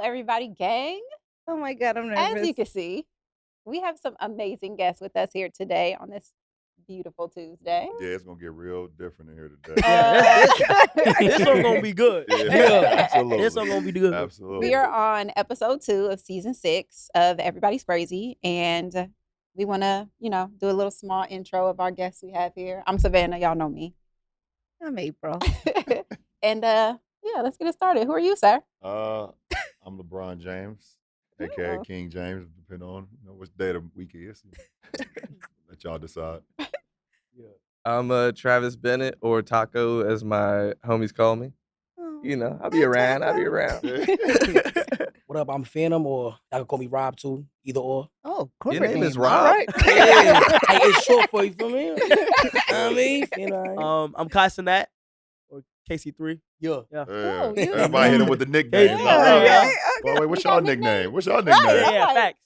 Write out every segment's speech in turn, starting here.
everybody, gang. Oh my God, I'm As nervous. you can see, we have some amazing guests with us here today on this beautiful Tuesday. Yeah, it's gonna get real different in here today. This one gonna be good. absolutely. This one gonna be good. Absolutely. We are on episode 2 of season 6 of Everybody's Crazy, and we want to, do a little small intro of our guests we have here. I'm Savannah, y'all know me. I'm April. And yeah, let's get it started. Who are you, sir? I'm LeBron James, aka Oh. King James, depending on which day of the week it is. Let y'all decide. I'm Travis Bennett, or Taco, as my homies call me. You know, I'll be around. I'll be around. What up? I'm Fanum, or y'all can call me Rob too. Either or. Oh, Your corporate name is All Rob? right. Yeah, it's short for you, for me. I mean, I'm Cenat, or KC3. Yeah. Oh, you- Everybody hit him with the nickname. Yeah. Well, wait, what's You y'all got nickname? What's y'all Right. nickname? Yeah, facts.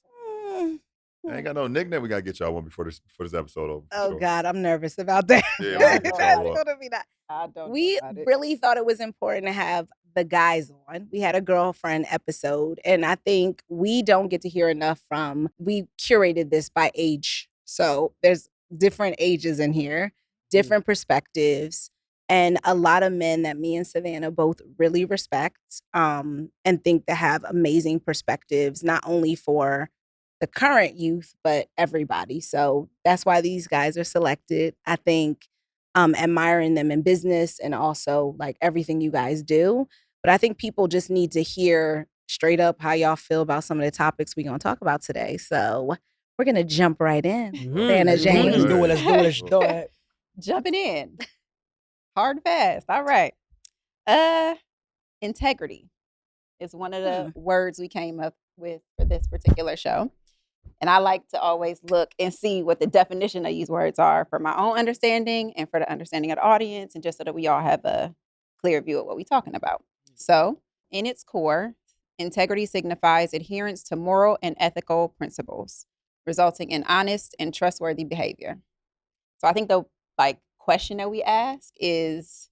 I ain't got no nickname. We gotta get y'all one before this episode over. for Oh sure. God, I'm nervous about that. Yeah, we'll get That's y'all up. gonna be that. I don't We know about it. really thought it was important to have the guys on. We had a girlfriend episode, and I think we don't get to hear enough from. We curated this by age, so there's different ages in here, different perspectives, and a lot of men that me and Savannah both really respect, and think that have amazing perspectives, not only for the current youth, but everybody. So that's why these guys are selected. I think admiring them in business and also like everything you guys do. But I think people just need to hear straight up how y'all feel about some of the topics we're going to talk about today. So we're going to jump right in. Savannah James. Let's do it. Let's do it. Jumping in. Hard and fast. All right. Integrity is one of the words we came up with for this particular show. And I like to always look and see what the definition of these words are for my own understanding and for the understanding of the audience, and just so that we all have a clear view of what we're talking about. So, in its core, integrity signifies adherence to moral and ethical principles, resulting in honest and trustworthy behavior. So, I think the question that we ask is,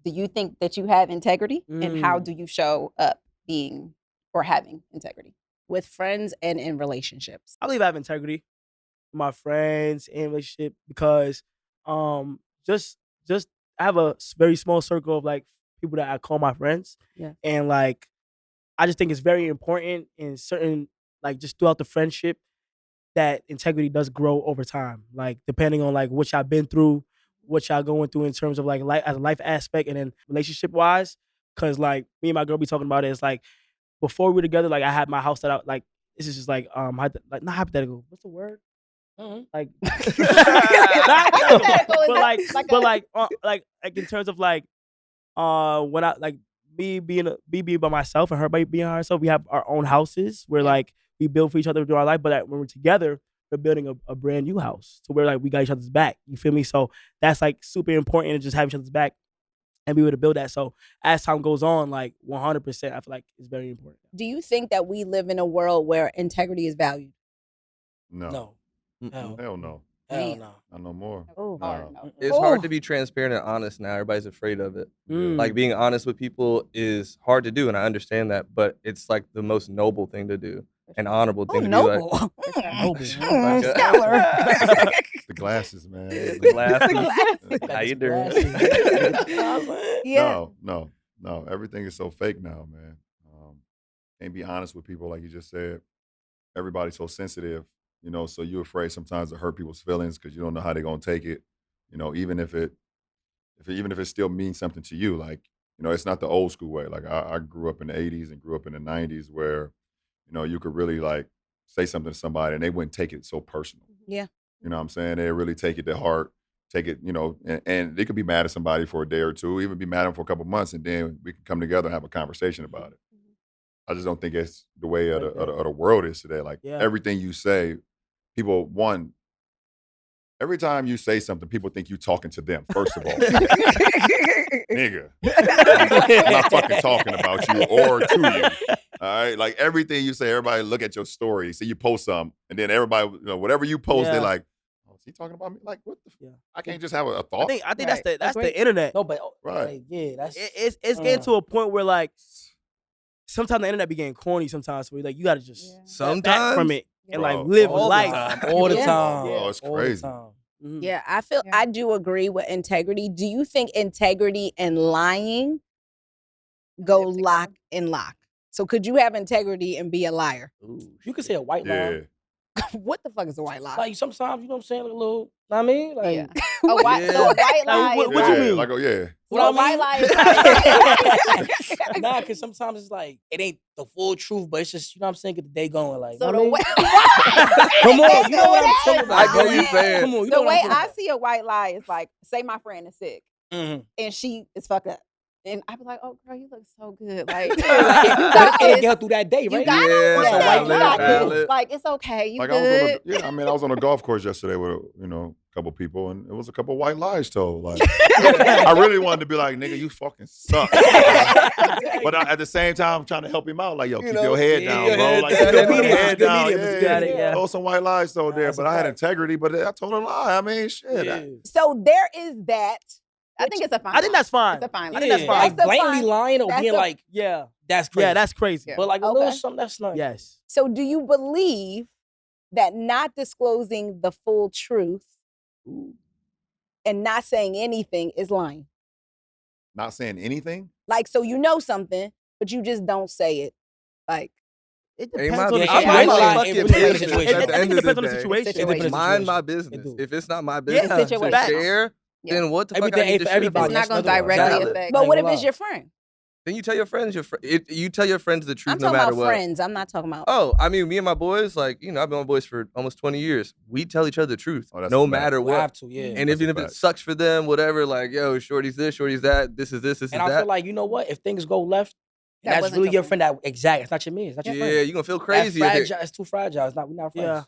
do you think that you have integrity, and how do you show up being or having integrity? With friends and in relationships. I believe I have integrity with my friends and relationship because just I have a very small circle of like people that I call my friends. Yeah. And like I just think it's very important in certain like just throughout the friendship that integrity does grow over time. Like depending on like what y'all been through, what y'all going through in terms of like life as a life aspect and then relationship wise. Cause like me and my girl be talking about it, it's like before we were together, like I had my house set out. Like this is just like not hypothetical. What's the word? Like, not hypothetical, but like in terms of like when I like me being by myself and her being by herself, we have our own houses where like we build for each other through our life. But when we're together, we're building a brand new house. So we're like we got each other's back. You feel me? So that's like super important to just have each other's back and be able to build that. So as time goes on, like 100%, I feel like it's very important. Do you think that we live in a world where integrity is valued? No. Hell Hell no. no. Not no more. Oh, No. Hard no. It's hard to be transparent and honest now. Everybody's afraid of it. Like being honest with people is hard to do, and I understand that, but it's like the most noble thing to do, an honorable thing to noble. be like. Noble. Stellar. The glasses, man. The glasses. How you doing? Yeah. No. Everything is so fake now, man. Can't be honest with people, like you just said. Everybody's so sensitive, so you're afraid sometimes to hurt people's feelings because you don't know how they're gonna take it. Even if it still means something to you, like it's not the old school way. Like I grew up in the '80s and grew up in the '90s where you could really like say something to somebody and they wouldn't take it so personal. Yeah. You know what I'm saying? They really take it to heart, take it, and they could be mad at somebody for a day or two, even be mad at them for a couple months, and then we can come together and have a conversation about it. I just don't think it's the way of the world is today. Like everything you say, people, every time you say something, people think you talking to them, first of all. Nigga. I'm not fucking talking about you or to you. All right? Like everything you say, everybody look at your story. See you post something, and then everybody, whatever you post, they're like, oh, is he talking about me? Like, what the I can't just have a thought. I think that's the internet. No, but Right. like, yeah, it's getting to a point where like sometimes the internet be getting corny sometimes. So like you gotta just step Sometimes back from it and like Bro, live all the life time. all the Yeah. time. Bro, it's all the crazy. time. Mhm. Yeah, Yeah. I do agree with integrity. Do you think integrity and lying go Live together. lock in lock? So could you have integrity and be a liar? Ooh, You could say a white Yeah. lie. What the fuck is a white lie? Like sometimes, you know what I'm saying, like a little, know what I mean? Like, Yeah. A white, so a white Like, lie. what is you like- mean? Like, yeah. So a white lie is like. nah, because sometimes it's like, it ain't the full truth, but it's just, you know what I'm saying, get the day going. Like, So know the what way, I mean? Come on, you know what I'm talking about. I get bro. you saying. Come on, you the know what way I'm talking I about. see a white lie is like, say my friend is sick Mhm. and she is fucked up, and I be like, "Oh, girl, you look so good. Like, Like, you got it'll this. get her through that day, You right? got Yeah, one that's a day. white You lie. got this. Valid. Like, it's okay. You Like good." I was on a golf course yesterday with a couple and it was a couple white lies told. Like I really wanted to be like, nigga, you fucking suck. But at the same time, I'm trying to help him out. Like, yo, keep your head down, your bro. head Like, down. keep Good your medium, head good down. medium, but you got it, yeah. Throw some white lies told there, That's but a I had fact. integrity. But I told a lie. I mean, shit. Yeah. So there is that. I think it's a fine. I think that's fine. It's a fine I lie. think that's Yeah. fine. That's Like the blatantly fine- lying or that's being the- like, Yeah. that's crazy. Yeah, that's crazy. Yeah. But like a little Okay. something, that's not. Yes. So do you believe that not disclosing the full truth and not saying anything is lying? Not saying anything. Like, so you know something, but you just don't say it. Like, It Hey, depends my- on the I'm situation. mind my It fucking really depends on the business situation. at the I think end it of the depends on the day. situation. Situation. It depends on the Mind my situation. business. It do. If it's not my Yeah. business to Situation. share, Yeah. then what the fuck Everything I need ain't to for share everybody. It's not That's gonna another one. directly Valid. affect. but I ain't what if gonna it's lie. your friend? Then you tell your friends you tell your friends the truth I'm no talking matter about what. friends. I'm not talking about. Oh, I mean, me and my boys, like, you know, I've been with my boys for almost 20 years. We tell each other the truth, Oh, that's no a fact. matter We what. have to, yeah. And That's even a if it fact. sucks for them, whatever, like, yo, shorty's this, shorty's that, this is this, this And is I that. feel like, you know what? If things go left, That that's wasn't really your your friend. That exact. It's not your man. It's not your yeah, friend. you're gonna feel That's crazy. If fragile. It's too fragile. It's not. We're not friends.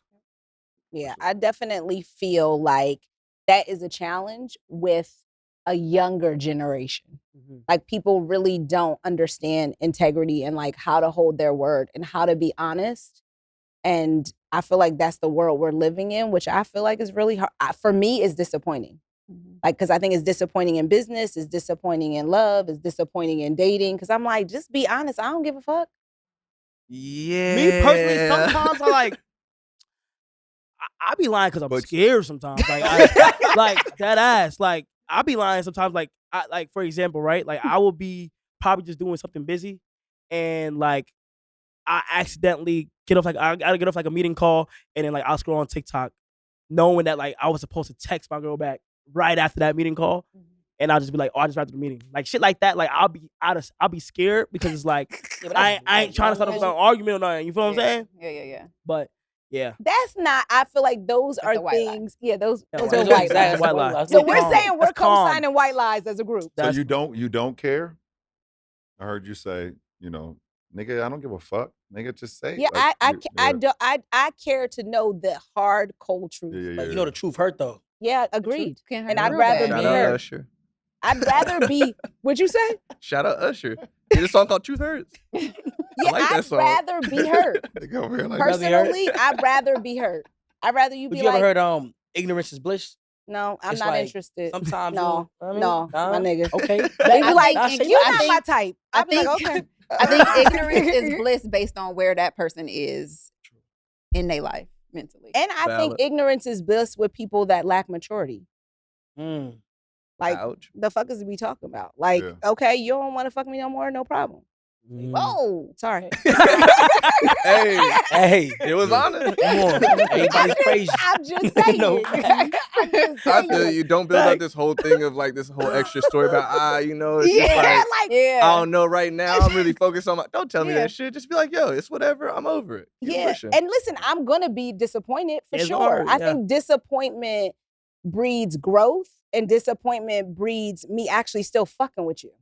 Yeah, I definitely feel like that is a challenge with a younger generation. Mhm. Like people really don't understand integrity and like how to hold their word and how to be honest. And I feel like that's the world we're living in, which I feel like is really hard. For me, is disappointing. Like, because I think it's disappointing in business, it's disappointing in love, it's disappointing in dating. Because I'm like, just be honest. I don't give a fuck. yeah. Me personally, sometimes I like. I be lying because I'm But- scared sometimes. Like, like that ass. Like I be lying sometimes. Like like for example, right? Like I will be probably just doing something busy, and like I accidentally get off. Like I gotta get off like a meeting call, and then like I'll scroll on TikTok, knowing that like I was supposed to text my girl back right after that meeting call, and I'll just be like, oh, I just wrapped up the meeting. Like shit like that. Like I'll be scared because it's like Yeah, but I that's- ain't trying to start up an argument or nothing. You feel what I'm saying? Yeah. But yeah. That's not, I feel like those That's a are white lie. things. Yeah, those Yeah, are white white lies. lies. That's white lie. So That's we're calm. saying we're That's calm. co-signing white lies as a group. So That's- you don't care? I heard you say, nigga, I don't give a fuck. Nigga, just say. Yeah, like, I care to know the hard, cold truth. Yeah. But you know the truth hurt though. Yeah, agreed. Can't hurt And I'd real rather bad. be Shout out heard. Usher. I'd rather be. What'd you say? Shout out Usher. There's a song called Truth Hurts. Yeah, like that I'd song. rather be heard. Nigga over here like, Rather be heard? Personally, I'd rather be heard. I'd rather you But be you like, ever heard ignorance is bliss? no, I'm It's not like, interested. Sometimes No, you know, I mean, no, my nigga. Okay. They be I like, think- you're I not think- my type. I I'm like, think- okay. I think ignorance is bliss based on where that person is in their life mentally. And I think Valid. ignorance is bliss with people that lack maturity. Mm. Like, Ouch. the fuck is we talking about? Like, Yeah. okay, you don't want to fuck me no more, no problem. Mm. Whoa, sorry. Hey, Hey, it was honest. come on. Everybody's crazy. I'm just saying. No. I'm just I feel saying. you. Don't build up this whole thing of like this whole extra story about it's just Yeah, like like, Yeah. I don't know right now. I'm really focused on my. Don't tell me Yeah. that shit. Just be like, yo, it's whatever. I'm over it. Keep yeah. pushing. And listen, I'm gonna be disappointed for It's sure. hard, I yeah. think disappointment breeds growth, and disappointment breeds me actually still fucking with you.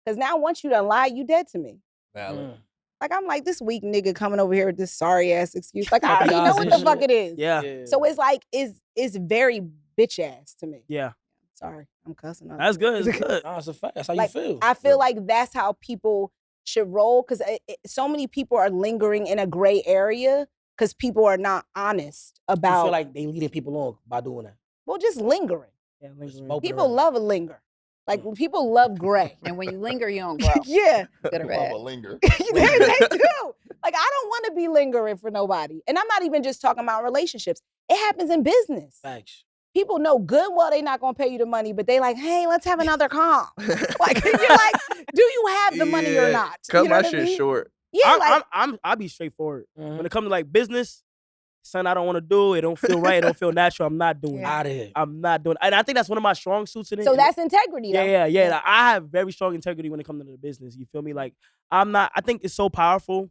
Because now once you done lie, you dead to me. Valid. Mm. Like, I'm like, this weak nigga coming over here with this sorry ass excuse. Like, I Puppy already know eyes what and the shit. fuck it is. Yeah. So it's like, it's very bitch ass to me. Yeah. Sorry, I'm cussing. That's good. It's good. Oh, Nah, it's a fact. That's how Like, you feel. I feel like that's how people should roll, because so many people are lingering in a gray area because people are not honest you about, feel like they leading people on by doing that. well, just lingering. Yeah, People love a linger. Like people love gray. And when you linger, you don't grow. Yeah. Good or Love bad. a linger. they do. Like, I don't want to be lingering for nobody. And I'm not even just talking about relationships. It happens in business. Facts. People know good well they're not going to pay you the money, but they like, hey, let's have another call. Like, you're like, do you have the money or not? Cut You know my what I shit mean? short. Yeah, I'll be straightforward. Mhm. When it comes to like business, son, I don't want to do it. It don't feel right. It don't feel natural. I'm not doing it. Out of here. I'm not doing it. And I think that's one of my strong suits in it. so that's integrity, though. Yeah. Like, I have very strong integrity when it comes to the business. You feel me? Like, I think it's so powerful,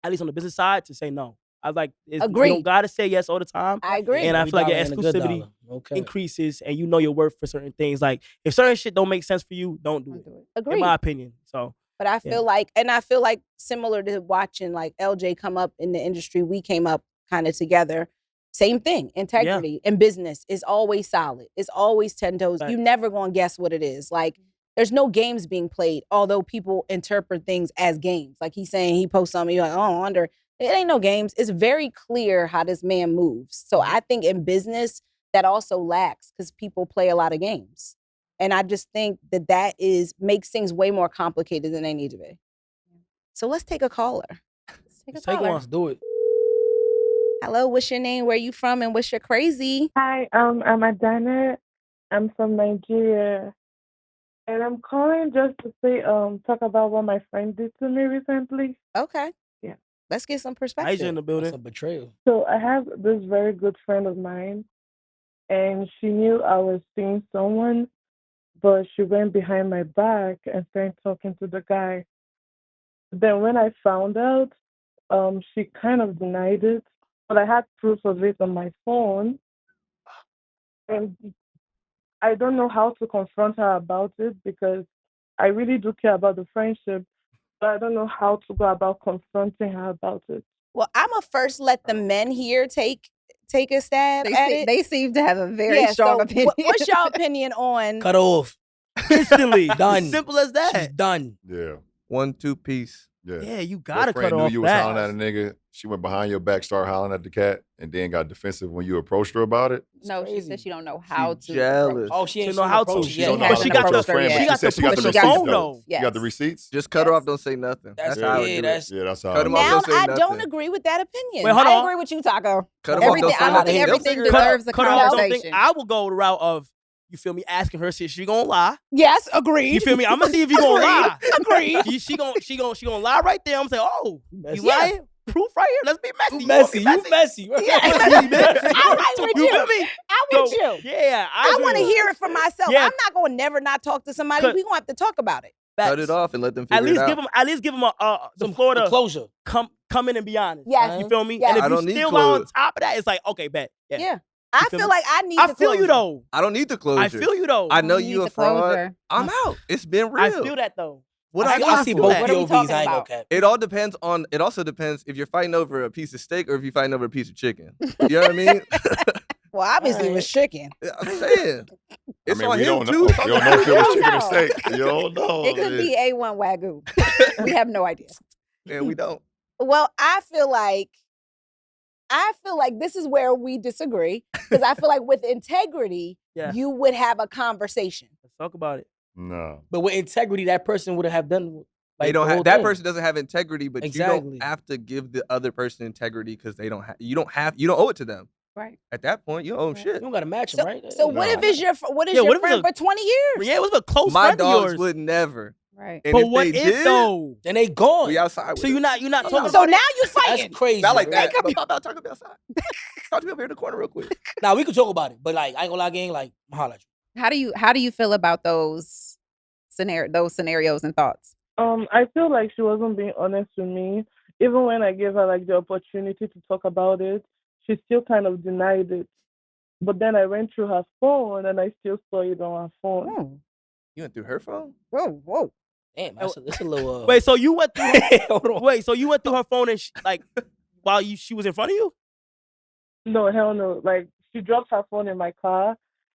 at least on the business side, to say no. I was like, you Agreed. don't gotta say yes all the time. I agree. And I Every feel like your dollar and a good exclusivity dollar. Okay. increases, and you know your worth for certain things. Like, if certain shit don't make sense for you, don't do it. Agreed. In my opinion. So But I feel like, and I feel like similar to watching like LJ come up in the industry, we came up kind of together. Same thing. Integrity in business is always solid. It's always 10 toes. Right. You never gonna guess what it is. Like, there's no games being played, although people interpret things as games. Like he's saying, he posts something, you're like, oh, I wonder. It ain't no games. It's very clear how this man moves. So I think in business, that also lacks because people play a lot of games. And I just think that makes things way more complicated than they need to be. So let's take a caller. Take one. Let's do it. Hello, what's your name? Where you from? And what's your crazy? Hi, I'm Adana. I'm from Nigeria. And I'm calling just to say, talk about what my friend did to me recently. Okay. Yeah. Let's get some Asia in perspective. the That's building. a betrayal. So I have this very good friend of mine, and she knew I was seeing someone, but she went behind my back and started talking to the guy. Then when I found out, she kind of denied it, but I had proof of it on my phone, and I don't know how to confront her about it because I really do care about the friendship, but I don't know how to go about confronting her about it. Well, I'm going to first let the men here take a stab at it. They seem to have a very strong so opinion. What's your opinion on... Cut off. Instantly. Done. Simple as that. She's done. Yeah. 1-2 piece. Yeah. Yeah, you Your gotta friend cut knew off you was that. hollering at a nigga. She went behind your back, started hollering at the cat, and then got defensive when you approached her about it. No, she crazy. said she don't know how to. jealous. Oh, she ain't know how to. approach She yet. don't know She how to hasn't approach her approached her friend, yet. but She got said the she got the proof. receipts She got the though. phone, You got the Yes. receipts? Just cut her Yes. off. Don't say nothing. That's That's how I yeah, do that's it. Yeah, that's how. Cut him off, Now, don't say I don't nothing. agree with that opinion. Wait, hold I on. agree with you, Taco. Cut him off. Everything, Don't say I don't nothing. think They'll everything figure it Cut out. deserves a cut off something. conversation. I will go the route of, you feel me, asking her if she gonna lie. Yes, agreed. You feel me? I'm gonna see if you gonna lie. Agreed. She gonna lie right there. I'm gonna say, oh, you Yeah. lying? Proof right here. Let's be messy. You messy. wanna be You messy. Yeah. Messy, man. I'm right with You you. feel me? I'm with you. Yeah, I agree. want to hear it for myself. Yeah. I'm not going to never not talk to somebody. Cut- We're going to have to talk about it. Cut Facts. it off and let them At figure least it give out. him. At least give him the Some floor to closure. come in and be honest. Yes. You feel me? Yes. And if I you don't need still on closure. top of that, it's like, okay, bet. Yeah. Yeah. I feel feel me? like I need I the feel you closure. though. I don't need the closure. I feel you though. I know You you need a the fraud. closure. I'm out. It's been real. I feel that though. What I I feel- got I see for both that? What are we POVs. talking I ain't gonna about? cap. It all depends on. It also depends if you're fighting over a piece of steak or if you're fighting over a piece of chicken. You know what I mean? Well, obviously it was chicken. I'm saying. It's on we him don't too. know. You don't know if it was don't chicken or know. steak. You don't know. It could be A1 Wagyu. We have no idea. And we don't. Well, I feel like this is where we disagree because I feel like with integrity, Yeah. you would have a conversation. Let's talk about it. No. But with integrity, that person would have done. They Like, don't the whole have that thing. person doesn't have integrity, but you Exactly. don't have to give the other person integrity because they don't have. You don't owe it to them. Right. At that point, you don't owe them You shit. don't gotta match So, them, right? so what if it's your Yeah, your what if it's friend a- for 20 years? Yeah, it was a close My friend of dogs yours. would never. Right. And But if what they if did, though? Then they gone. we outside. With So it. you're not talking So about now you That's fighting. crazy. Not like that. right? Talk to me outside. Talk to me over here in the corner real quick. Now we can talk about it, but like I ain't gonna lie, gang. Like I'm holla at you. How do you feel about those scenarios and thoughts? I feel like she wasn't being honest with me. Even when I gave her like the opportunity to talk about it, she still kind of denied it. But then I went through her phone and I still saw it on her phone. Oh, You went through her phone? whoa, whoa. Damn, that's a little. Wait, so you went through hold on. wait, so you went through her phone and like while she was in front of you? No, hell no. Like she dropped her phone in my car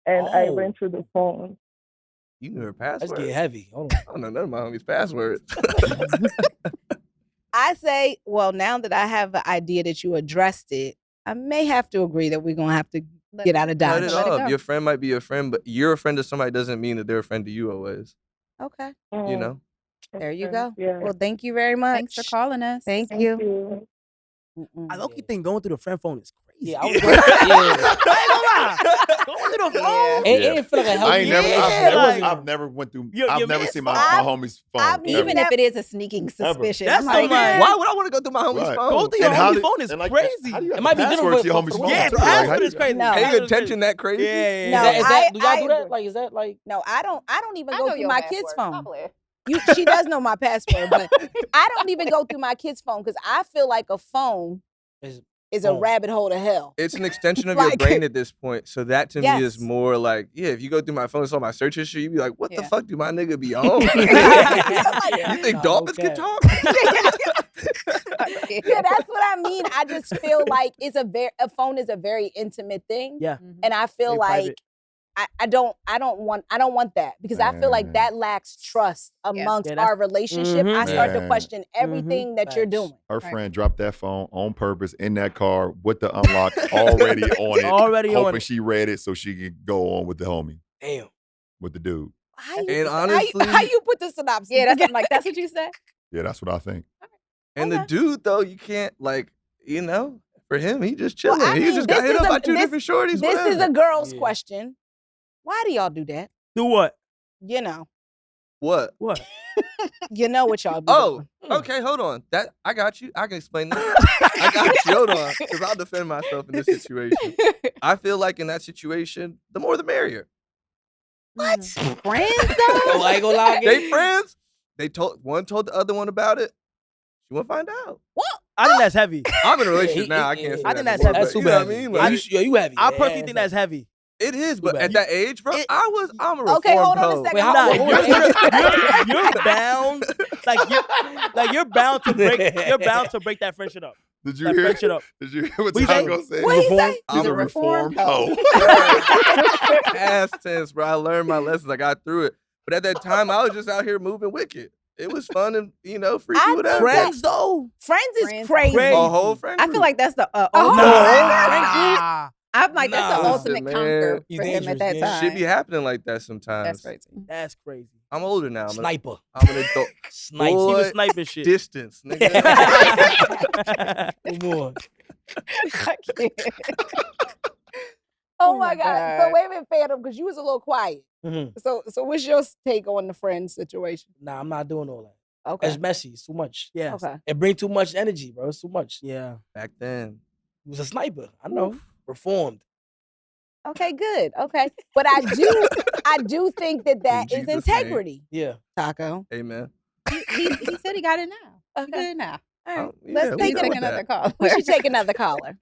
and I Oh. went through the phone. You knew her Let's password. get heavy. Hold on. I don't know none of my homies' passwords. I say, well, now that I have the idea that you addressed it, I may have to agree that we're gonna have to Get out of Cut Dodge. it Let it off. go. Your friend might be a friend, but you're a friend to somebody doesn't mean that they're a friend to you always. Okay. You know? There you Okay, go. yeah. Well, thank you very much. Thanks for calling us. Thank Thank you. you. Mm-mm. I low-key think going through the friend phone is crazy. Yeah, I was yeah. I ain't gonna lie. Going through the phone. It Yeah. didn't feel like a I healthy ain't never, relationship. Yeah, It wasn't. I've never went through. Your I've never man- seen my homie's phone. I've ever. Even if it is a sneaking suspicion. That's I'm some, like, Why would I want to go through my homie's Right. phone? Go through your And how homie's did- phone is and like, crazy. how do you have It might be the different password to your for homie's the phone? Yeah, phone. the Like, how password do is you- crazy. No. Pay your attention that crazy? Yeah. No, Is that do y'all I do that? agree. Like, is that like? No, I don't even I go know through your my password. kid's Stop phone. playing. She does know my password, but I don't even go through my kid's phone because I feel like a phone Is- is a rabbit hole to hell. It's an extension of your Like- brain at this point. So that to me Yes. is more like, yeah, if you go through my phone and saw my search history, you'd be like, what the Yeah. fuck do my nigga be on? Yeah. You think Nah, dolphins okay. can talk? Yeah, that's what I mean. I just feel like a phone is a very intimate thing, Yeah. and I feel Very like private. I don't want that because I feel like Man. that lacks trust amongst Yeah, that's- our relationship. Mhm. I start to Man. question everything that you're Facts. doing. Her Right. friend dropped that phone on purpose in that car with the unlock already on it, Already on hoping it. she read it so she could go on with the homie, Damn. with the dude. How you, And how you- honestly- how you put the synopsis? Yeah, that's together? like that's what you said. Yeah, that's what I think. And the Okay. dude, though, you can't, like, you know, for him, he just Well, chilling. I he mean, just got this hit is up a- by two this- different shorties. This is a whatever. girl's Yeah. question. Why do y'all do that? Do what? You know What? What? what y'all do. Oh, okay, hold on. That I got you. I can explain that. I got you. Hold on, because I'll defend myself in this situation. I feel like in that situation, the more the merrier. What? Friends Oh, though? I ain't gonna lie. They friends. One told the other one about it. She want to find out. I think that's heavy. I'm in a relationship he- now. I he- can't say I that think that's anymore, heavy. That's but super you know what I heavy. mean? Yeah, Like, you heavy. I Yeah, personally think that's heavy. it is, but bad. at that age, bro, It- I'm a reformed Okay, hold on a hoe. second. Wait, how- Nah, what was you're bound. Like you're bound to break that friendship up. Did you That hear? friendship up. Did you hear what What he say? Taco said? What he say? I'm a reformed hoe. Past tense, bro. I learned my lessons. I got through it. But at that time, I was just out here moving wicked. It was fun and, freaky, I whatever. think Friends though. Friends is Friends. crazy. Crazy. A whole friend I group. feel like that's the Oh, ultimate. Nah. I'm like that's the Nah. ultimate Man, conquer you for him dangerous, at that man. time. Shit be happening like that sometimes. That's crazy. That's crazy. I'm older now. Sniper. I'm an adult. Sniper. He was Boy, sniping shit. Distance, nigga. Come on. I can't. Oh Oh my my God. God. So wait a minute, Fanum, because you was a little quiet. Mhm. So what's your take on the friend situation? Nah, I'm not doing all that. Okay. It's messy. It's too much. Yes. Okay. It brings too much energy, bro. It's too much. Yeah. Back then. He was a sniper. I know. Reformed. Okay, good. Okay. But I do think that In is Jesus' name. integrity. Yeah. Taco. Amen. He said he got it now. He Okay. good now. All right. Oh, yeah, Let's we Please take go take with another that. call. We should take another caller.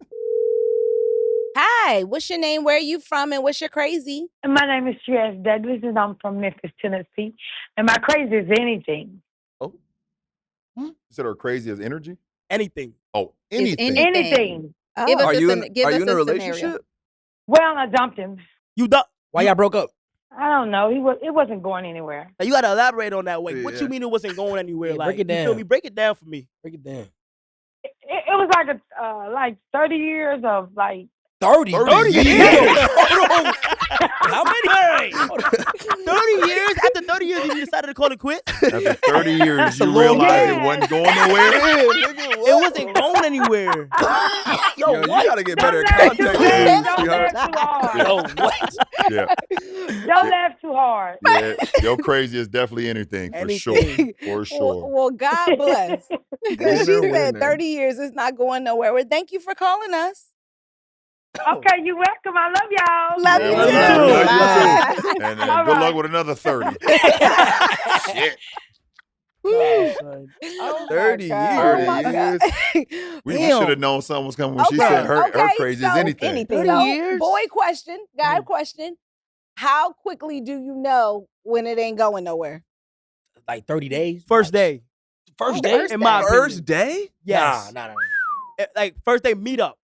Hi, what's your name? Where are you from? And what's your crazy? My name is Jess Douglas, and I'm from Memphis, Tennessee. And my crazy is anything. You said her crazy as energy? Anything. Oh, It's anything. Anything. Give us Are a you scen- in, give are us you in a scenario. relationship? Well, I dumped him. You don't. Why y'all broke up? I don't know. It wasn't going anywhere. You gotta elaborate on that. Way. What Yeah. you mean it wasn't going anywhere? Yeah, like, break it you feel down. me? Break it down for me. Break it down. It was like 30 years of like 30. 30 years. years. Hold on. How many? Hold on. 30 years? After 30 years, you decided to call it quits? After 30 years, That's a you long realized time. it wasn't going nowhere. It wasn't going anywhere. Yo, you gotta get better Don't at laugh too context hard. clues, Don't sweetheart. laugh too hard. Yo, what? Yeah, Don't laugh too hard. yeah. Your crazy is definitely anything, for sure. Anything. For sure. Well, God bless. Because she Winner, said winner. 30 years is not going nowhere. Well, thank you for calling us. Okay, you're welcome. I love y'all. Love Yeah, you love too. you too. Bye. Love you too. And All good luck right. with another 30. Shit. Nah, son. Oh my 30 God. years. Oh my 30 God. We Damn. should have known something was coming when she Okay, said her okay, crazy so is anything. 30 So, years? boy question, guy question. How quickly do you know when it ain't going nowhere? Like 30 days. First day. First Okay. day? In my First opinion. day? Yes. Nah. Like first day meet up.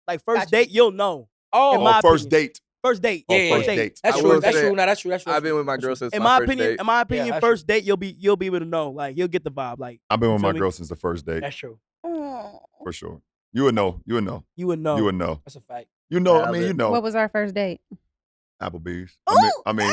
Like first Gotcha. date, you'll know. Oh, In my First opinion. date. First date. Yeah, First yeah. date. That's I true. will That's say, true. Nah, that's true. That's true. I've been with my That's girl true. since In my my first opinion, date. in my opinion, that's first date you'll be able to know. Like you'll get the vibe. Like I've been with You my feel me? girl since the first date, That's true. Mm. for sure. You would know. You would know. you would know. You would know. That's a fact. You know, I mean, you know, What was our first date? Applebee's. Ooh! I mean,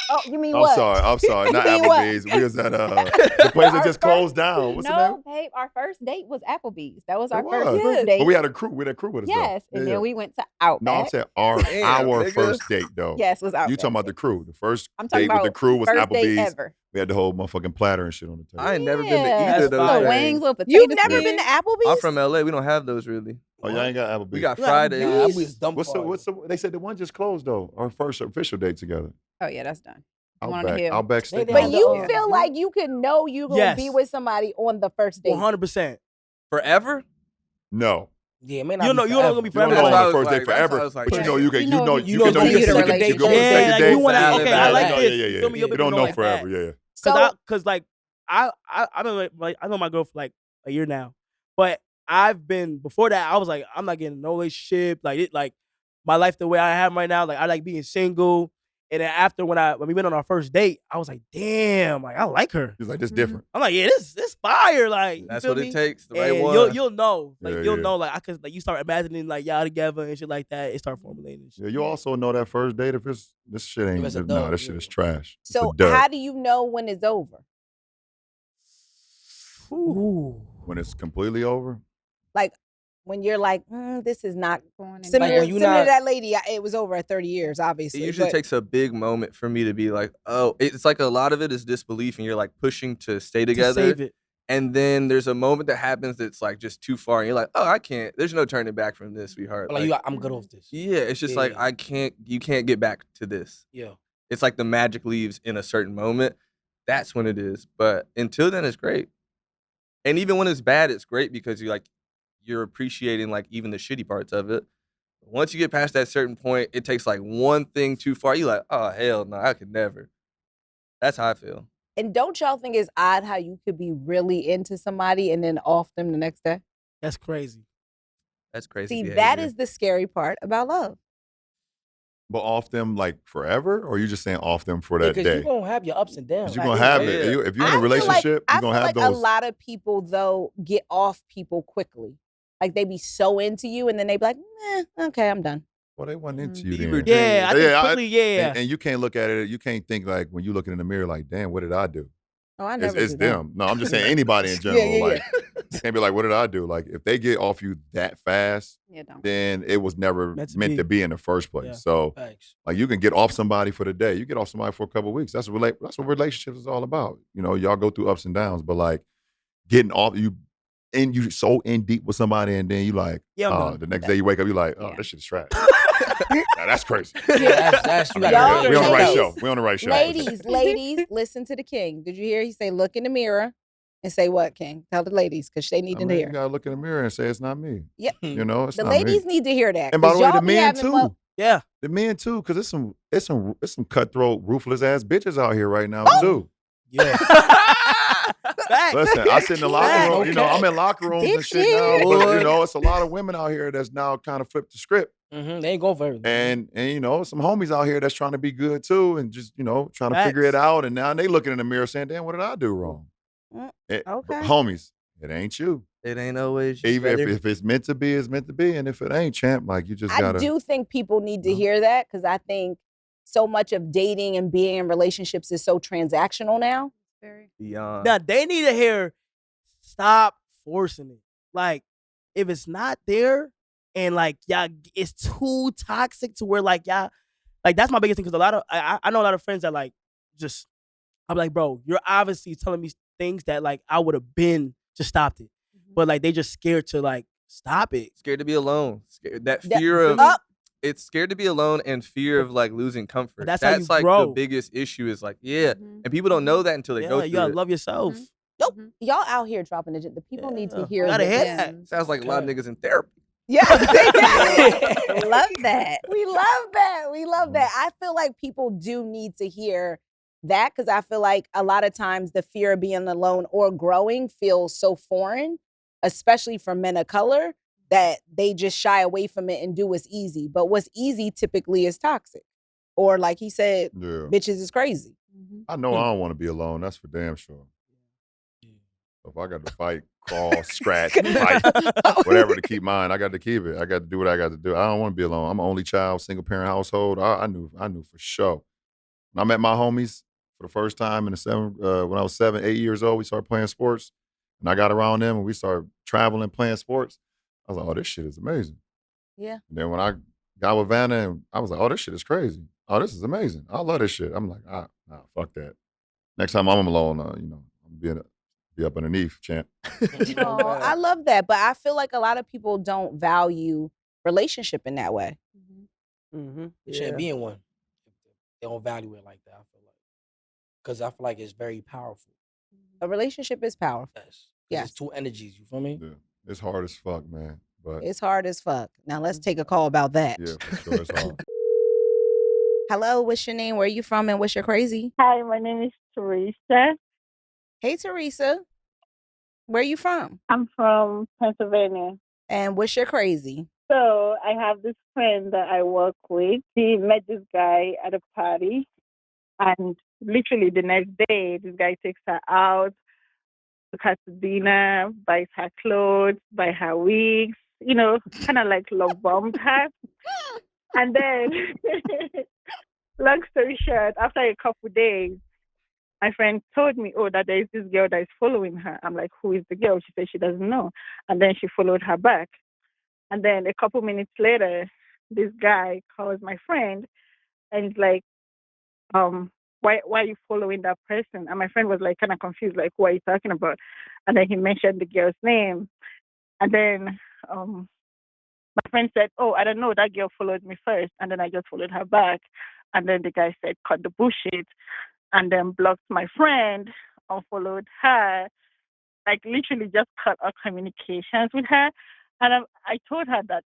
Oh, you mean I'm what? sorry, not You mean what? Applebee's. We was at the place that just closed down. What's the name? No, babe, our first date was Applebee's. That was our It first was. group date. But we had a crew. We had a crew with us. Yes, though. and Yeah. then we went to Outback. No, I'm saying our Damn, nigga. first date though. Yes, was Outback. You talking about the crew? The first I'm talking date with about the crew was first date Applebee's. ever. We had the whole motherfucking platter and shit on the table. I ain't never been to Yeah, either of those. little fire. wings, little potato You've never skins. been to Applebee's? I'm from LA. We don't have those really. Oh, y'all ain't got Applebee's. We got Nah, Fridays. I was dumb What's the? They said the one just closed though. Our first official date together. Oh yeah, that's done. The one on the Outback. hill. Outback They- Steak. they But have you the- feel like you can know you're going to be Yes. with somebody on the first date. 100%. Forever? No. Yeah, it may not You be know, you're not forever. gonna be You don't forever. know That's on why I the was first like- date that's why I forever. was like, But you yeah. know you can You you know know you you know can continue you the can you relationship. go on a Yeah, second like, date. you wanna- Yeah, okay, yeah, I like yeah, this. yeah, yeah, Fill me yeah. up You if don't you know go like forever. that. Yeah. So, Cause like I know like I know my girl for like a year now, but I've been before that. I was like, I'm not getting no relationship. Like my life the way I have right now. Like I like being single. And then after when we went on our first date, I was like, damn, like I like her. He's like this different. I'm like, yeah, this fire. Like you That's feel what me? it takes. The right And one. you'll know, like Yeah, you'll yeah. know, like I could like you start imagining like y'all together and shit like that. It start formulating. And shit. Yeah, you also know that first date if it's this shit ain't it's a no, dub, this shit yeah. is trash. It's so a dub. how do you know when it's over? Ooh. When it's completely over. Like when you're like, this is not Going in similar, Like when you similar not- to that lady. It was over at 30 years, obviously. It usually but takes a big moment for me to be like, oh, it's like a lot of it is disbelief and you're like pushing to stay To together. save it. And then there's a moment that happens that's like just too far. And you're like, oh, I can't. There's no turning back from this, sweetheart. Like, I'm good off this. yeah, it's just like, Yeah. you can't get back to this. Yeah. It's like the magic leaves in a certain moment. That's when it is. But until then, it's great. And even when it's bad, it's great because you're appreciating like even the shitty parts of it. Once you get past that certain point, it takes like one thing too far. You're like, oh, hell no, I could never. That's how I feel. and don't y'all think it's odd how you could be really into somebody and then off them the next day? That's crazy. That's crazy. See, behavior. that is the scary part about love. But off them like forever, or you just saying off them for Yeah, that 'cause day? you're going to have your ups and downs. You're gonna have Yeah. it. If you're in I a feel relationship, I you're gonna feel have like those. a lot of people though get off people quickly. Like they be so into you and then they be like, okay, I'm done. Well, they wasn't into Mm. you Fever then. dream. Yeah, I think Yeah, quickly, yeah. And you can't look at it. You can't think like when you looking in the mirror, like, damn, what did I do? Oh, I It's, never it's do that. them. No, I'm just saying anybody in general. yeah, like, you can't be like, what did I do? Like, if they get off you that fast, Yeah, don't. then it was never meant to be in the first place. Yeah. So, Facts. like, you can get off somebody for the day. You get off somebody for a couple of weeks. That's what relationships is all about. You know, y'all go through ups and downs, but like getting off you so in deep with somebody, and then you like, Yeah, I'm done. the next day you wake up, you like, oh, Yeah. this shit's trash. Nah, that's crazy. Yeah, that's you I mean, gotta we on the right ladies, show. We on the right show. Ladies, listen to the king. Did you hear? He say, look in the mirror and say what, King? Tell the ladies because they need I to mean, hear. you gotta look in the mirror and say it's not me. Yeah. You know, it's The not ladies me. need to hear that. And by the 'cause way, y'all the be men having too. Yeah. The men too, because it's some cutthroat, ruthless ass bitches out here right now Oh. too. Yeah. Facts. Listen, I sit in the locker room. You know, I'm in locker rooms and shit now. But you know, it's a lot of women out here that's now kind of flipped the script. They ain't go for everything. And you know, some homies out here that's trying to be good too, and just trying to Facts. figure it out. And now they looking in the mirror saying, "Damn, what did I do wrong?" Okay. Homies, it ain't you. It ain't always you, Even brother. if it's meant to be, it's meant to be. And if it ain't, champ, like you just I gotta. do think people need to No. hear that because I think so much of dating and being in relationships is so transactional now. Very. Beyond. Now they need to hear stop forcing it. Like, if it's not there and like y'all it's too toxic to where like y'all like that's my biggest thing because I know a lot of friends that like just I'm like, bro, you're obviously telling me things that like I would have been just stopped it. But like they just scared to like stop it. Scared to be alone. That That- fear of Up. it's scared to be alone and fear of like losing comfort. That's how you like grow. the biggest issue is like, yeah. Mhm. And people don't know that until they Yeah, go you through gotta it. love yourself. Mhm. Nope. Mhm. Y'all out here dropping the The people need to Yeah. hear Gotta this. hear that. Sounds like a lot of Okay. niggas in therapy. Yeah. Love that. We love that. We love that. I feel like people do need to hear that because I feel like a lot of times the fear of being alone or growing feels so foreign, especially for men of color, that they just shy away from it and do what's easy. But what's easy typically is toxic. Or like he said, Yeah. bitches is crazy. I know I don't want to be alone. That's for damn sure. So if I got to fight, crawl, scratch, fight, whatever to keep mine, I got to keep it. I got to do what I got to do. I don't want to be alone. I'm an only child, single parent household. I knew for sure. When I met my homies for the first time when I was 7, 8 years old, we started playing sports. And I got around them and we started traveling, playing sports. I was like, oh, this shit is amazing. Yeah. And then when I got with Vanna, and I was like, oh, this shit is crazy. Oh, this is amazing. I love this shit. I'm like, nah, fuck that. Next time I'm alone, I'm be up underneath, champ. No, I love that, but I feel like a lot of people don't value relationship in that way. They shouldn't be in one. They don't value it like that, I feel like. Because I feel like it's very powerful. A relationship is powerful. Yes. Yes. It's two energies, you feel me? Yeah. It's hard as fuck, man. But It's hard as fuck. Now let's take a call about that. yeah, for sure it's hard. Hello, what's your name? Where are you from? And what's your crazy? Hi, my name is Teresa. Hey, Teresa. Where are you from? I'm from Pennsylvania. And what's your crazy? So I have this friend that I work with. She met this guy at a party, and literally the next day, this guy takes her out, took her to dinner, buys her clothes, buy her wigs, kind of like love bombed her. And then, long story short, after a couple days, my friend told me, that there is this girl that is following her. I'm like, who is the girl? She said she doesn't know. And then she followed her back. And then a couple minutes later, this guy calls my friend and he's like, why are you following that person? And my friend was like kind of confused, like, what are you talking about? And then he mentioned the girl's name. And then my friend said, I don't know, that girl followed me first. And then I just followed her back. And then the guy said, cut the bullshit. And then blocked my friend, unfollowed her, like literally just cut our communications with her. And I told her that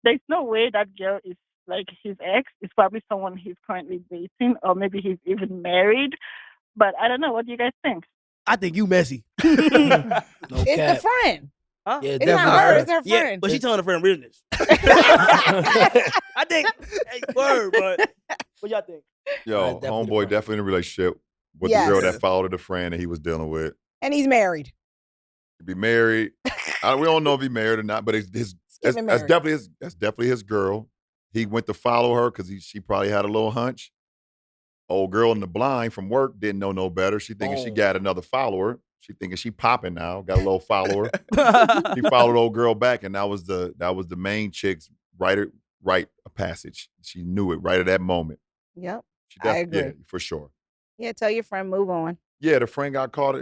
there's no way that girl is like his ex. It's probably someone he's currently dating, or maybe he's even married. But I don't know. What do you guys think? I think you messy. No It's cap. the friend. Huh? Yeah, It's not definitely. her, it's her Yeah, friend. but she telling her friend business. I think, word, but what y'all think? Yo, definitely homeboy friend. definitely in a relationship with Yes. the girl that followed the friend that he was dealing with. And he's married. He be married. We don't know if he's married or not, but that's giving married. definitely his girl. He went to follow her because she probably had a little hunch. Old girl in the blind from work didn't know no better. She thinking she got another follower. She thinking she popping now. Got a little follower. He followed old girl back, and that was the main chick's rite of passage. She knew it right at that moment. Yep. I I agree. Yeah, for sure. Yeah, tell your friend, move on. Yeah, the friend got caught.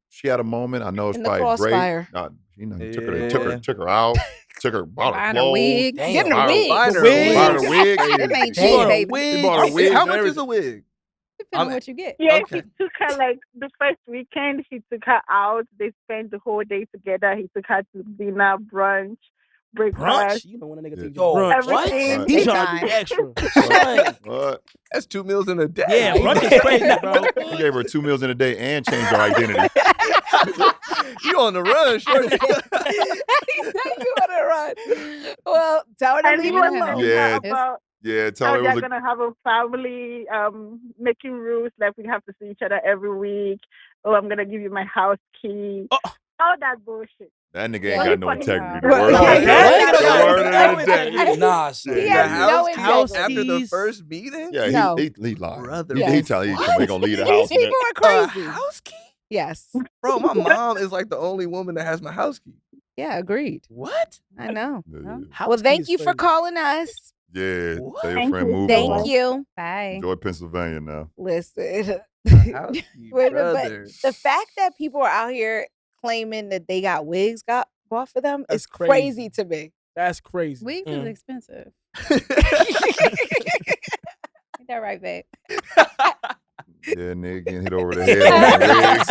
She had a moment. I know it's In the probably crossfire. great. He Yeah. took her out, bought her Buying a clothes. wig. Damn. Getting a Bought her- wig. Buying her wig. Bought her wig. Them ain't Damn. cheap, baby. He bought her wigs How and much is everything. a wig? Depending on what you get. Yeah, Okay. he took her like the first weekend. He took her out. They spent the whole day together. He took her to dinner, brunch, breakfast. Brunch? You know when a nigga takes you Yo, brunch. what? Everything. He Big trying to time. be extra. Son. What? That's 2 meals in a day. Yeah, brunch is crazy, bro. He gave her 2 meals in a day and changed her identity. You on the run, shorty. He said you want to run. Well, tell her to And he leave was it alone. telling Yeah. her about Yeah, tell how her it they're was gonna have a family, making rules like we have to see each other every week. Oh, I'm gonna give you my house key. Oh. All that bullshit. that nigga Yeah. ain't got no Funny. integrity. The Well, word yeah, of the yeah, day. yeah, The word yeah. of the day. Nah, son. He Yeah. has Yeah. no House integrity. After the keys. first meeting? Yeah, No. he lied. Brother. He Yes. tell you he gonna leave the These house. and people that- are crazy. House key? Yes. Bro, my mom is like the only woman that has my house key. Yeah, agreed. What? I know. Yeah, Well, thank you for calling us. yeah. What? Tell your Thank friend you. move Thank on. you. Bye. Enjoy Pennsylvania now. Listen. House key, Wait a minute, but brother. the fact that people are out here claiming that they got wigs got bought for them That's is crazy crazy. to me. That's crazy. Wigs is expensive. Ain't that right, babe? Yeah, nigga getting hit over the head on the wigs.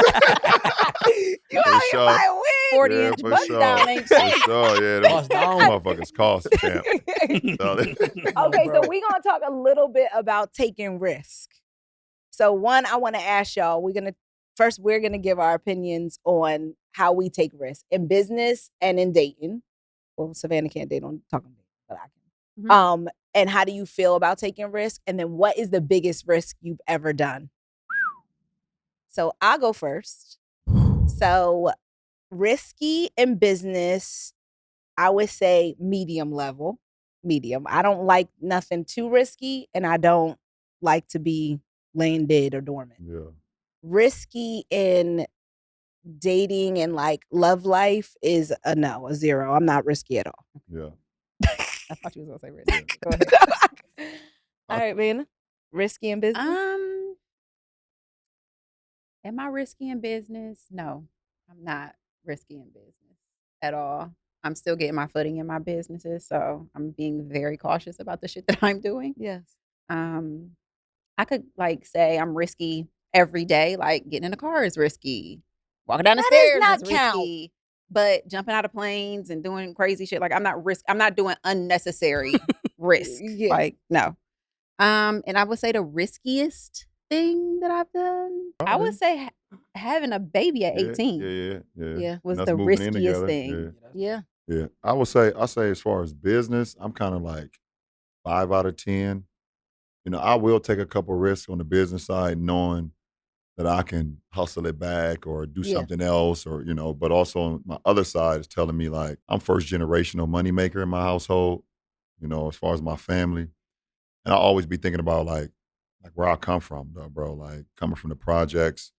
You For out here sure. buying wigs? 40-inch for bust sure. down ain't For cheap. sure, yeah. Them Bust down. motherfuckers cost, champ. So Okay, so we're gonna talk a little bit about taking risk. So one, I want to ask y'all, we're gonna give our opinions on how we take risks in business and in dating. Well, Savannah can't date on talking, but I can. Mhm. And how do you feel about taking risk? And then what is the biggest risk you've ever done? So I'll go first. So risky in business, I would say medium level. Medium. I don't like nothing too risky, and I don't like to be laying dead or dormant. Yeah. Risky in dating and like love life is a no, a 0. I'm not risky at all. Yeah. I thought you was gonna say risky. Go ahead. All right, man. Risky in business. Am I risky in business? No, I'm not risky in business at all. I'm still getting my footing in my businesses, so I'm being very cautious about the shit that I'm doing. Yes. I could like say I'm risky every day, like getting in a car is risky. Walking down the That does stairs not is count. risky. But jumping out of planes and doing crazy shit, like I'm not doing unnecessary risk. Yeah. Like, no. And I would say the riskiest thing that I've done, I would say having a baby at 18 Yeah. was And us the moving in riskiest together, thing. Yeah. Yeah. I say as far as business, I'm kind of like 5 out of 10. You know, I will take a couple risks on the business side, knowing that I can hustle it back or do Yeah. something else, or, you know, but also on my other side is telling me like I'm first generational moneymaker in my household, you know, as far as my family. And I always be thinking about like where I come from, though, bro. Like coming from the projects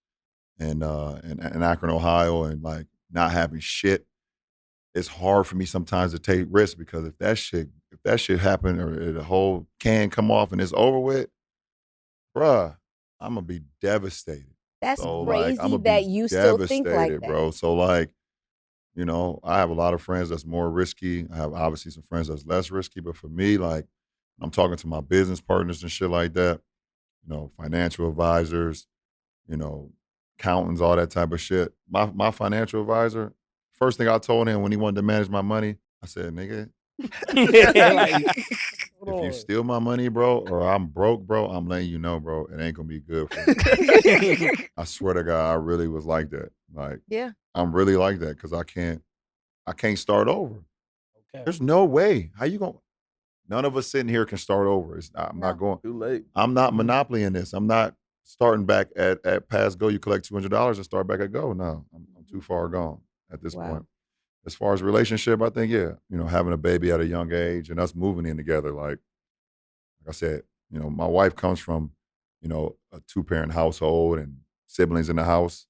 and in Akron, Ohio, and like not having shit. It's hard for me sometimes to take risks because if that shit happen or the whole can come off and it's over with, bruh, I'm gonna be devastated. That's So like I'm crazy gonna that be you still think like devastated, that. bro. So like, you know, I have a lot of friends that's more risky. I have obviously some friends that's less risky, but for me, like, I'm talking to my business partners and shit like that, you know, financial advisors, you know, accountants, all that type of shit. My financial advisor, first thing I told him when he wanted to manage my money, I said, nigga, if you steal my money, bro, or I'm broke, bro, I'm letting you know, bro, it ain't gonna be good for you. I swear to God, I really was like that. Like, Yeah. I'm really like that because I can't start over. Okay. There's no way. How you gonna? None of us sitting here can start over. I'm not going. Too late. I'm not monopoly in this. I'm not starting back at past go. You collect $200 and start back at go. No, I'm too far gone at this point. As far as relationship, I think, yeah, you know, having a baby at a young age and us moving in together, like I said, you know, my wife comes from, you know, a 2-parent household and siblings in the house.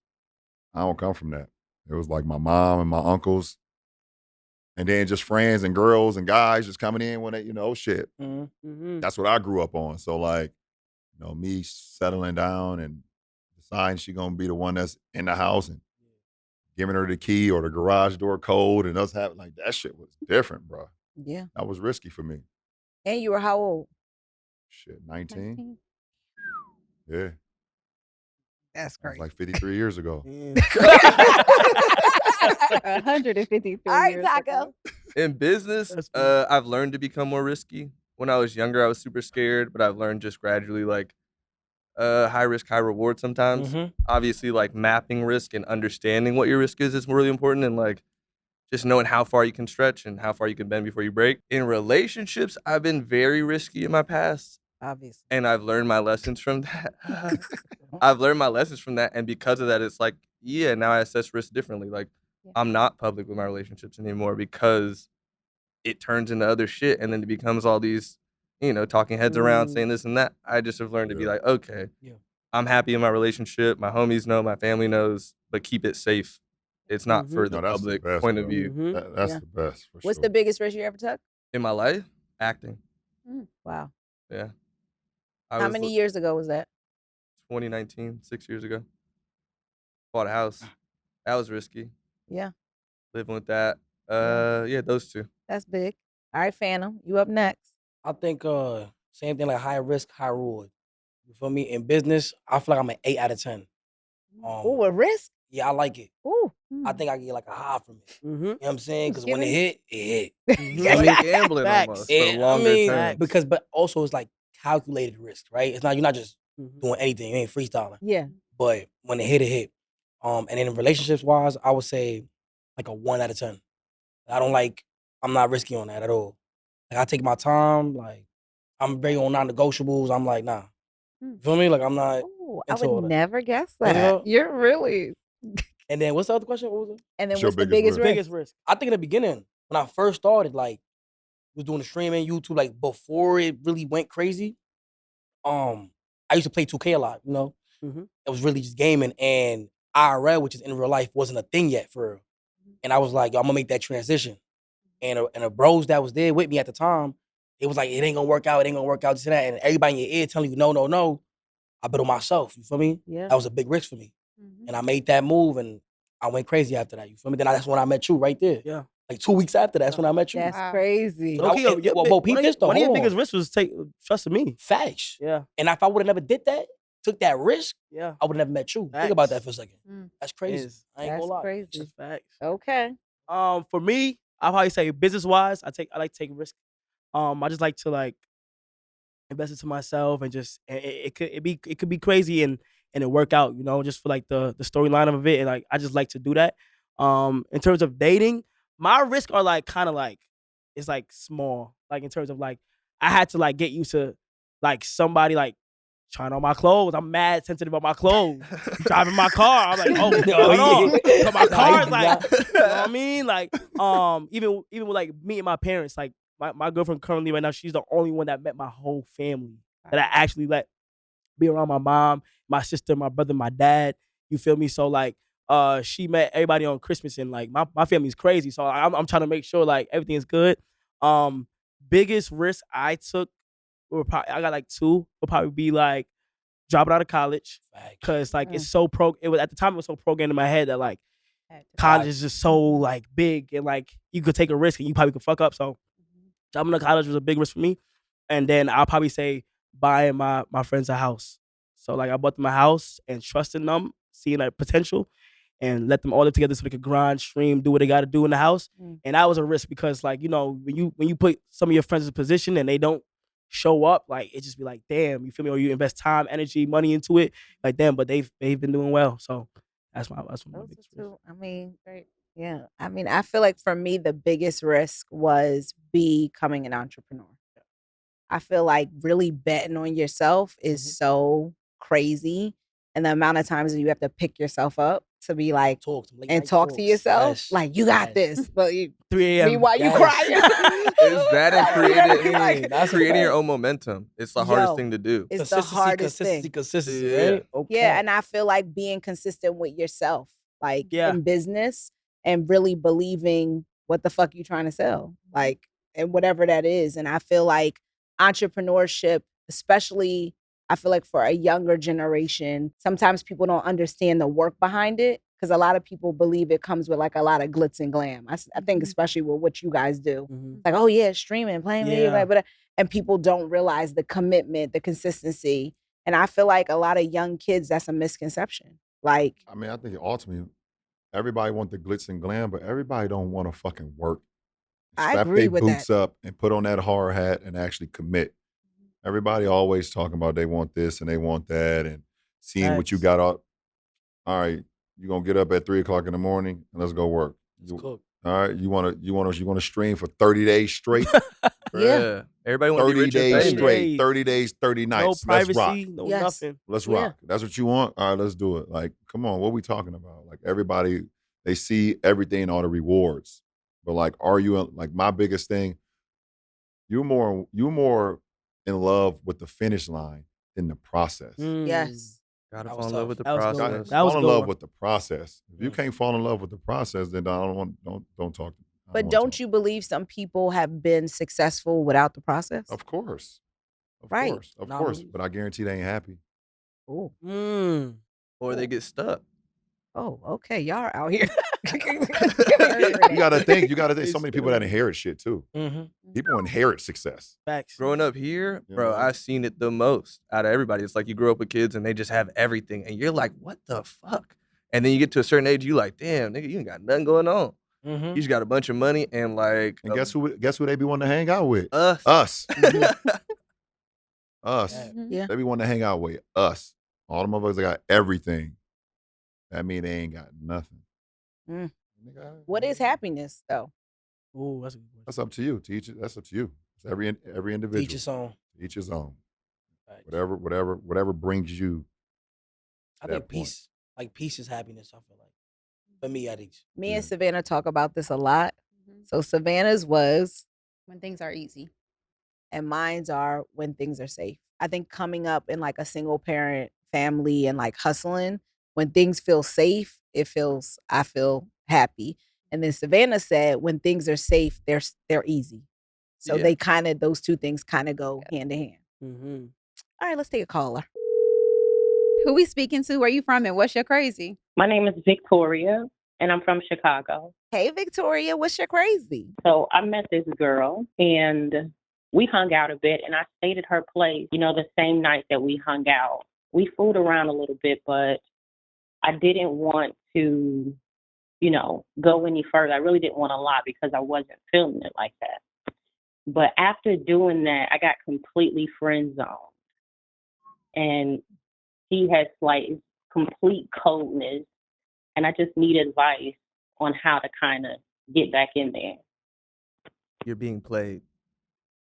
I don't come from that. It was like my mom and my uncles, and then just friends and girls and guys just coming in when they, you know, shit. Mm-hmm. That's what I grew up on. So like, you know, me settling down and deciding she gonna be the one that's in the house and giving her the key or the garage door code and us having like that shit was different, bro. Yeah. That was risky for me. And you were how old? Shit, 19? Yeah. That's That was crazy. like 53 years ago. 153 All right, years Taco. ago. In business, That's cool. I've learned to become more risky. When I was younger, I was super scared, but I've learned just gradually, like, high risk, high reward sometimes. Obviously, like, mapping risk and understanding what your risk is really important, and, like, just knowing how far you can stretch and how far you can bend before you break. In relationships, I've been very risky in my past, Obviously. and I've learned my lessons from that. I've learned my lessons from that, and because of that, it's like, yeah, now I assess risk differently. Like, I'm not public with my relationships anymore because it turns into other shit, and then it becomes all these, you know, talking heads around saying this and that. I just have learned to be like, okay, I'm happy in my relationship. My homies know, my family knows, but keep it safe. It's not for the that's public best, point of bro. view. That's the best for What's sure. the biggest risk you ever took? In my life, acting. Wow. Yeah. How many years ago was that? 2019, 6 years ago. Bought a house. That was risky. Yeah. Living with that. Yeah, those two. That's big. All right, Fanum, you up next. I think same thing, like high risk, high reward. You feel me? In business, I feel like I'm an 8 out of 10. Ooh, a risk? Yeah, I like it. Ooh. I think I get like a high from it. Mm-hmm. You know what I'm saying? Because when it Giving- hit, it hit. I mean, gambling Facts. almost for the And, longer term. because but also it's like calculated risk, right? It's not, you're not just doing anything. You ain't freestyling. Yeah. But when it hit, it hit. And then in relationships wise, I would say like a 1 out of 10. I'm not risky on that at all. Like I take my time. Like I'm very on non-negotiables. I'm like, nah. You feel me? Like I'm not. Ooh, I into all would that. never guess You that. know? You're really. And then what's the other question? What was it? And then What's your what's the biggest biggest risk? risk? Biggest risk. I think in the beginning, when I first started, like, was doing the streaming, YouTube, like before it really went crazy. I used to play 2K a lot, you know. Mhm. It was really just gaming, and IRL, which is in real life, wasn't a thing yet for real. And I was like, yo, I'm gonna make that transition. And the bros that was there with me at the time, it was like, it ain't gonna work out, this and that. And everybody in your ear telling you, no, no, no. I bet on myself, you feel me? Yeah. That was a big risk for me. Mhm. And I made that move, and I went crazy after that, you feel me? Then that's when I met you right there. Yeah. Like 2 weeks after, that's when I met you. That's Wow. crazy. So Okay, well, peep this though, one of your hold biggest on. risks was trusting me. Facts. Yeah. And if I would have never did that, took that risk, Yeah. I would have never met you. Think about Facts. that for a second. Mm. That's crazy. Is. I ain't That's gonna lie. crazy. Just facts. Okay. For me, I'll probably say business wise, I like to take risk. I just like to like invest into myself and just it could be crazy and it work out, you know, just for like the storyline of it. And like I just like to do that. In terms of dating, my risks are like kind of like it's like small. Like in terms of like I had to like get used to like somebody like trying on my clothes. I'm mad sensitive about my clothes. Driving my car, I'm like, oh, what's going on? So my car is like, you know what I mean? Like, even with like me and my parents, like my girlfriend currently right now, she's the only one that met my whole family that I actually let be around my mom, my sister, my brother, my dad. You feel me? So like, she met everybody on Christmas and like my family's crazy. So I'm trying to make sure like everything is good. Biggest risk I took I got like two. Would probably be like dropping out of college because like it's so it was at the time it was so programmed in my head that like college is just so like big and like you could take a risk and you probably could fuck up. So dropping out of college was a big risk for me. And then I'll probably say buying my friends a house. So like I bought them a house and trusting them, seeing that potential, and let them all live together so they could grind, stream, do what they got to do in the house. And that was a risk because like you know when you put some of your friends in a position and they don't show up, like it just be like damn, you feel me? Or you invest time, energy, money into it, like damn. But they've been doing well, so that's one of my biggest risks. I mean, yeah. I mean, I feel like for me, the biggest risk was becoming an entrepreneur. I feel like really betting on yourself is so crazy. And the amount of times that you have to pick yourself up to be like, talk to yourself, Yes. like, you got this. But you, 3 a.m. meanwhile, you Yes. crying. Is that and Like, that's a creating your fact. own momentum? It's the hardest Yo, thing to do. It's the hardest thing. Consistency, Yeah. right? Okay. Yeah, and I feel like being consistent with yourself, like Yeah. in business, and really believing what the fuck you trying to sell, like, and whatever that is. And I feel like entrepreneurship, especially, I feel like for a younger generation, sometimes people don't understand the work behind it because a lot of people believe it comes with like a lot of glitz and glam. I think especially with what you guys do, like, oh yeah, streaming, playing video, Yeah. but and people don't realize the commitment, the consistency. And I feel like a lot of young kids, that's a misconception. Like, I mean, I think ultimately everybody want the glitz and glam, but everybody don't want to fucking work. I Strap agree their with boots that. up and put on that hard hat and actually commit. Everybody always talking about they want this and they want that and seeing what you Facts. got up. All right, you're gonna get up at 3:00 in the morning and let's go work. Cook. All right, you wanna stream for 30 days straight? Yeah. Everybody want to be 30 rich and days 30 famous. straight, days. 30 days, 30 No nights. Let's rock. privacy, no Yes. nothing. Let's Yeah. rock. That's what you want? All right, let's do it. Like, come on, what we talking about? Like everybody, they see everything, all the rewards. But like, are you like my biggest thing? You're more in love with the finish line than the process. yes. Gotta That fall was in love tough. with the That was good. process. That was fall a in good love one. with the process. If you can't fall in love with the process, then don't talk. But don't you believe some people have been successful without the process? Of course. Of Right. course. Of Nah, course. me- But I guarantee they ain't happy. Oh, Or they get stuck. oh, okay. Y'all are out here. You gotta think. So many people that inherit shit too. Mm-hmm. People inherit success. Facts. Growing up here, You bro, know? I've seen it the most out of everybody. It's like you grow up with kids and they just have everything. And you're like, what the fuck? And then you get to a certain age, you like, damn, nigga, you ain't got nothing going on. Mm-hmm. You just got a bunch of money and like And guess who they be wanting to hang out with? us. Us. Us. Yeah. They be wanting to hang out with us. All the motherfuckers that got everything. That mean they ain't got nothing. Mm. Nigga, What is happiness, though? Oh, that's a good question. That's up to you. That's up to you. It's every individual. Teach his own. Each his own. Facts. Whatever brings you. I that think point. peace. Like peace is happiness. I feel like For me, at least. Me and Savannah talk about this a lot. So Savannah's was when things are easy, and mine's are when things are safe. I think coming up in like a single parent family and like hustling, when things feel safe, I feel happy. And then Savannah said when things are safe, they're easy. So they kind of, those two things kind of go hand in hand. Mm-hmm. All right, let's take a caller. Who we speaking to? Where you from? And what's your crazy? My name is Victoria, and I'm from Chicago. Hey, Victoria, what's your crazy? So I met this girl, and we hung out a bit, and I stayed at her place, the same night that we hung out. We fooled around a little bit, but I didn't want to, go any further. I really didn't want a lot because I wasn't feeling it like that. But after doing that, I got completely friend zoned. And he has like complete coldness. And I just need advice on how to kind of get back in there. You're being played.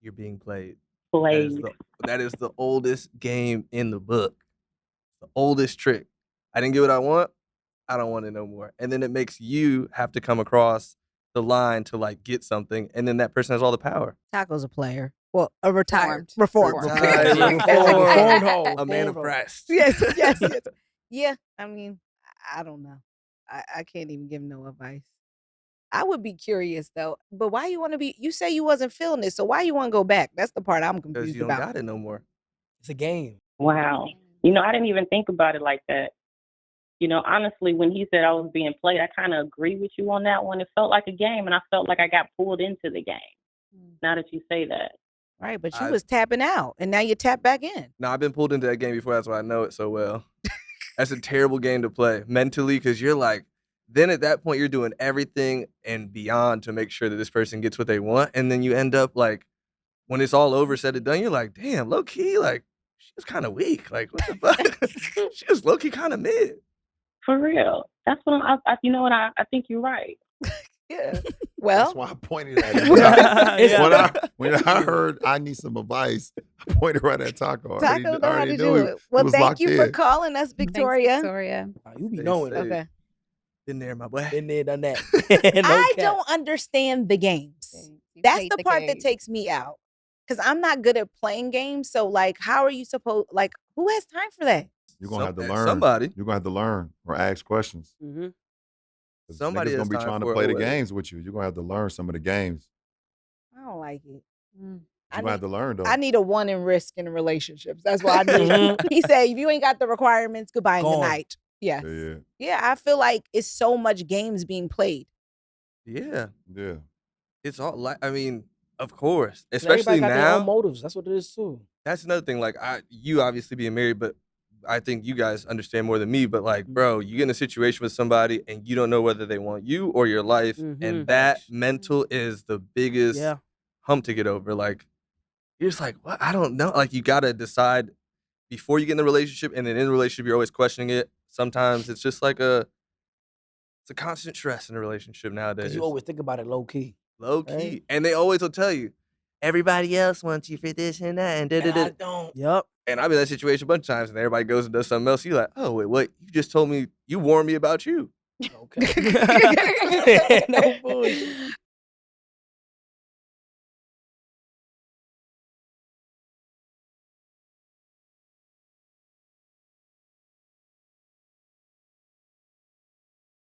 You're being played. Played. That is the oldest game in the book. The oldest trick. I didn't get what I want. I don't want it no more. And then it makes you have to come across the line to like get something. And then that person has all the power. Taco's a player. Well, a reformed. A man oppressed. Yes. Yeah, I mean, I don't know. I can't even give no advice. I would be curious though. But why you want to be? You say you wasn't feeling it, so why you want to go back? That's the part I'm confused Because you don't about. got it no more. It's a game. Wow. I didn't even think about it like that. Honestly, when he said I was being played, I kind of agree with you on that one. It felt like a game, and I felt like I got pulled into the game. Now that you say that. Right, but you was tapping out, and now you tap back in. No, I've been pulled into that game before. That's why I know it so well. That's a terrible game to play mentally because you're like, then at that point, you're doing everything and beyond to make sure that this person gets what they want. And then you end up like, when it's all over, said and done, you're like, damn, low key, like, she was kind of weak. Like, what the fuck? She was low key kind of mid. For real. That's what I think you're right. Yeah. Well, that's why I pointed at it. When I heard I need some advice, I pointed right at Taco. Taco know how to do it. Well, thank you for calling us, Victoria. Thanks, Victoria. You be knowing. Okay. Been there, my boy. Been there, done that. I don't understand the games. That's the part that takes me out. Because I'm not good at playing games. So, like, how are you supposed, like, who has time for that? You're going to have to learn. Somebody. You're going to have to learn or ask questions. Mm-hmm. Somebody's going to be trying to play the games with you. You're going to have to learn some of the games. I don't like it. You're going to have to learn, though. I need a one in risk in relationships. That's what I need. He said, if you ain't got the requirements, goodbye and good night. Yes. Yeah, I feel like it's so much games being played. Yeah. Yeah. It's all like, I mean, of course. Especially everybody got now. their own motives. That's what it is, too. That's another thing. Like, you obviously being married, but I think you guys understand more than me. But, like, bro, you get in a situation with somebody and you don't know whether they want you or your life. Mm-hmm. And that mental is the biggest hump to get over. Like, you're just like, what? I don't know. Like, you got to decide before you get in the relationship. And then in the relationship, you're always questioning it. Sometimes it's just like it's a constant stress in a relationship nowadays. Because you always think about it low key. Low key. Right? And they always will tell you, everybody else wants you for this and that. And I don't. Yep. And I've been in that situation a bunch of times and everybody goes and does something else. You're like, oh, wait, what? You just told me, you warned me about you. Okay. No bullshit.